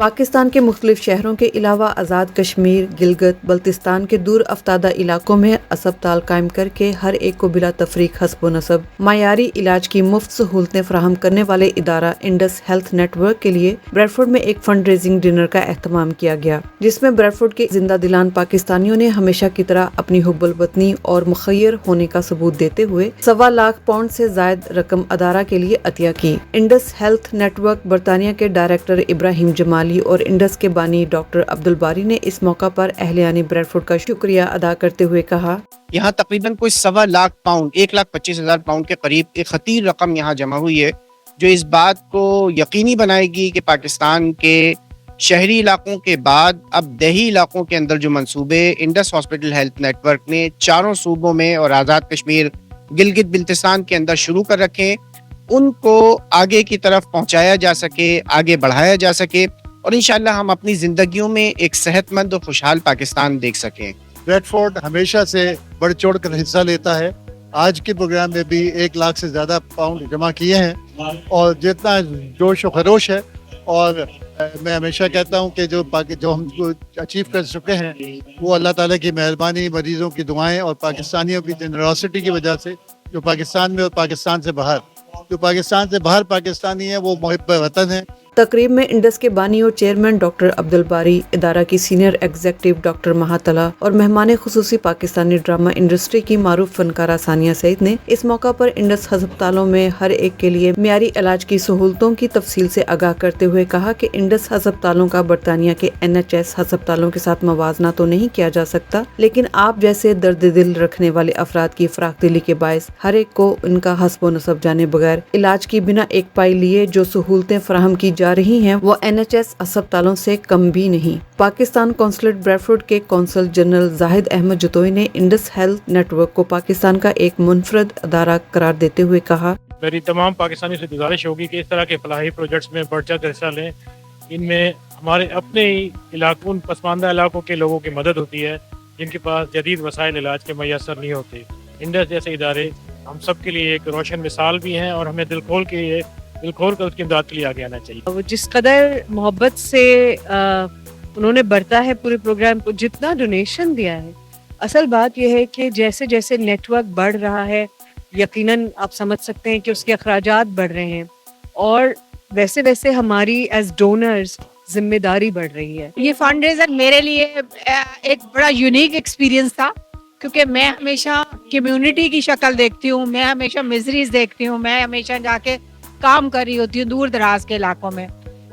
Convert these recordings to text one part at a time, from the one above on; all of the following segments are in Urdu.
پاکستان کے مختلف شہروں کے علاوہ آزاد کشمیر، گلگت بلتستان کے دور افتادہ علاقوں میں اسپتال قائم کر کے ہر ایک کو بلا تفریق حسب و نصب معیاری علاج کی مفت سہولتیں فراہم کرنے والے ادارہ انڈس ہیلتھ نیٹ ورک کے لیے بریڈ فورڈ میں ایک فنڈ ریزنگ ڈنر کا اہتمام کیا گیا، جس میں بریڈ فورڈ کے زندہ دلان پاکستانیوں نے ہمیشہ کی طرح اپنی حب الوطنی اور مخیر ہونے کا ثبوت دیتے ہوئے 1.25 لاکھ پاؤنڈ سے زائد رقم ادارہ کے لیے عطیہ کی۔ انڈس ہیلتھ نیٹ ورک برطانیہ کے ڈائریکٹر ابراہیم جمالی اور انڈس کے بانی ڈاکٹر عبدالباری نے اس موقع پر اہلیان بریڈ فورڈ کا شکریہ ادا کرتے ہوئے کہا، یہاں تقریباً کوئی 1.25 لاکھ پاؤنڈ 1,25,000 پاؤنڈ کے قریب ایک خطیر رقم یہاں جمع ہوئی ہے، جو اس بات کو یقینی بنائے گی کہ پاکستان کے شہری علاقوں کے بعد اب دیہی علاقوں کے اندر جو منصوبے Indus hospital health network نے 4 صوبوں میں اور آزاد کشمیر گلگت بلتستان کے اندر شروع کر رکھے، ان کو آگے کی طرف پہنچایا جا سکے، آگے بڑھایا جا سکے اور انشاءاللہ ہم اپنی زندگیوں میں ایک صحت مند اور خوشحال پاکستان دیکھ سکیں۔ بریڈ فورڈ ہمیشہ سے بڑھ چڑھ کر حصہ لیتا ہے۔ آج کے پروگرام میں بھی 1 لاکھ سے زیادہ پاؤنڈ جمع کیے ہیں اور جتنا جوش و خروش ہے، اور میں ہمیشہ کہتا ہوں کہ جو ہم اچیو کر چکے ہیں وہ اللہ تعالیٰ کی مہربانی، مریضوں کی دعائیں اور پاکستانیوں کی جنراسٹی کی وجہ سے، جو پاکستان میں اور پاکستان سے باہر پاکستانی ہیں وہ محب وطن ہیں۔ تقریب میں انڈس کے بانی اور چیئرمین ڈاکٹر عبدالباری، ادارہ کی سینئر ایگزیکٹو ڈاکٹر مہاتلا اور مہمان خصوصی پاکستانی ڈرامہ انڈسٹری کی معروف فنکارہ ثانیہ سعید نے اس موقع پر انڈس ہسپتالوں میں ہر ایک کے لیے معیاری علاج کی سہولتوں کی تفصیل سے آگاہ کرتے ہوئے کہا کہ انڈس ہسپتالوں کا برطانیہ کے NHS ہسپتالوں کے ساتھ موازنہ تو نہیں کیا جا سکتا، لیکن آپ جیسے درد دل رکھنے والے افراد کی فراخ دلی کے باعث ہر ایک کو ان کا حسب و نسب جانے بغیر علاج کی بنا ایک پائی لیے جو سہولتیں فراہم کی جا رہی ہیں وہ NHS ہسپتالوں سے کم بھی نہیں۔ پاکستان قونصلیٹ بریڈ فورڈ کے قونصل جنرل زاہد احمد جتوئی نے انڈس ہیلتھ نیٹ ورک کو پاکستان کا ایک منفرد ادارہ قرار دیتے ہوئے کہا، میری تمام پاکستانیوں سے گزارش ہوگی کہ اس طرح کے فلاحی پروجیکٹس میں بڑھ چڑھ کر حصہ لیں۔ ان میں ہمارے اپنے ہی علاقوں، پسماندہ علاقوں کے لوگوں کی مدد ہوتی ہے جن کے پاس جدید وسائل علاج کے میسر نہیں ہوتے۔ انڈس جیسے ادارے ہم سب کے لیے ایک روشن مثال بھی ہیں اور ہمیں دل کھول کر اس کی امداد کے لیے آگے آنا چاہیے۔ وہ جس قدر محبت سے انہوں نے برتا ہے پورے پروگرام کو، جتنا ڈونیشن دیا ہے، اصل بات یہ ہے کہ جیسے جیسے نیٹ ورک بڑھ رہا ہے یقیناً آپ سمجھ سکتے ہیں کہ اس کے اخراجات بڑھ رہے ہیں، اور ویسے ویسے ہماری ایز ڈونرز ذمہ داری بڑھ رہی ہے۔ یہ فنڈ ریزر میرے لیے ایک بڑا یونیک ایکسپیرینس تھا، کیونکہ میں ہمیشہ کمیونٹی کی شکل دیکھتی ہوں، میں ہمیشہ مزریز دیکھتی ہوں، میں ہمیشہ جا کے کام کر رہی ہوتی ہوں دور دراز کے علاقوں میں،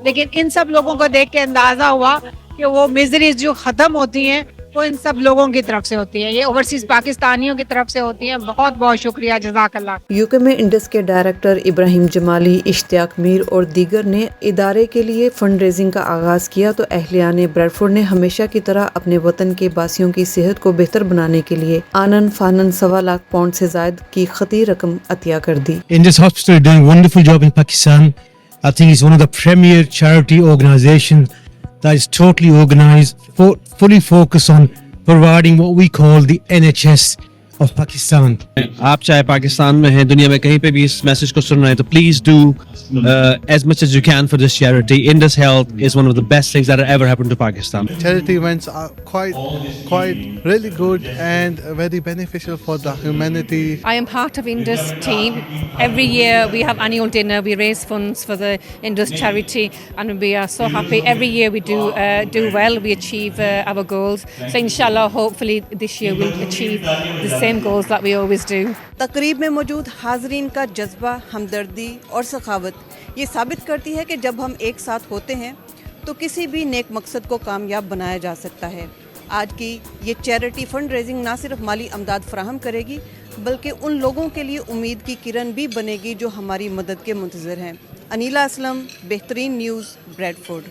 لیکن ان سب لوگوں کو دیکھ کے اندازہ ہوا کہ وہ مزریز جو ختم ہوتی ہیں وہ ان سب لوگوں کی طرف سے ہوتی ہیں، یہ اوورسیز پاکستانیوں کی طرف سے ہوتی ہیں۔ بہت بہت شکریہ، جزاک اللہ۔ UK میں انڈس کے ڈائریکٹر ابراہیم جمالی، اشتیاق میر اور دیگر نے ادارے کے لیے فنڈ ریزنگ کا آغاز کیا تو اہلیان بریڈ فورڈ نے ہمیشہ کی طرح اپنے وطن کے باسیوں کی صحت کو بہتر بنانے کے لیے آنن فانن 1.25 لاکھ پاؤنڈ سے زائد کی خطیر رقم عطیہ کر دی۔ Indus Hospital is doing a wonderful job in Pakistan. I think it's one of the premier charity organizations that is totally organized, fully focused on providing what we call the NHS of Pakistan. آپ چاہے پاکستان میں ہیں، دنیا میں کہیں پہ بھی اس میسج کو سن رہے ہیں تو please do as much as you can for this charity. Indus Health is one of the best things that ever happened to Pakistan. Charity events are quite really good and very beneficial for the humanity. I am part of Indus team. Every year we have annual dinner. We raise funds for the Indus charity, and we are so happy. Every year we do well. We achieve our goals. So inshallah, hopefully this year we'll achieve the same goals that we always do. تقریب میں موجود حاضرین کا جذبہ ہمدردی اور سخاوت یہ ثابت کرتی ہے کہ جب ہم ایک ساتھ ہوتے ہیں تو کسی بھی نیک مقصد کو کامیاب بنایا جا سکتا ہے۔ آج کی یہ چیریٹی فنڈ ریزنگ نہ صرف مالی امداد فراہم کرے گی بلکہ ان لوگوں کے لیے امید کی کرن بھی بنے گی جو ہماری مدد کے منتظر ہیں۔ انیلا اسلم، بہترین نیوز، بریڈ فورڈ۔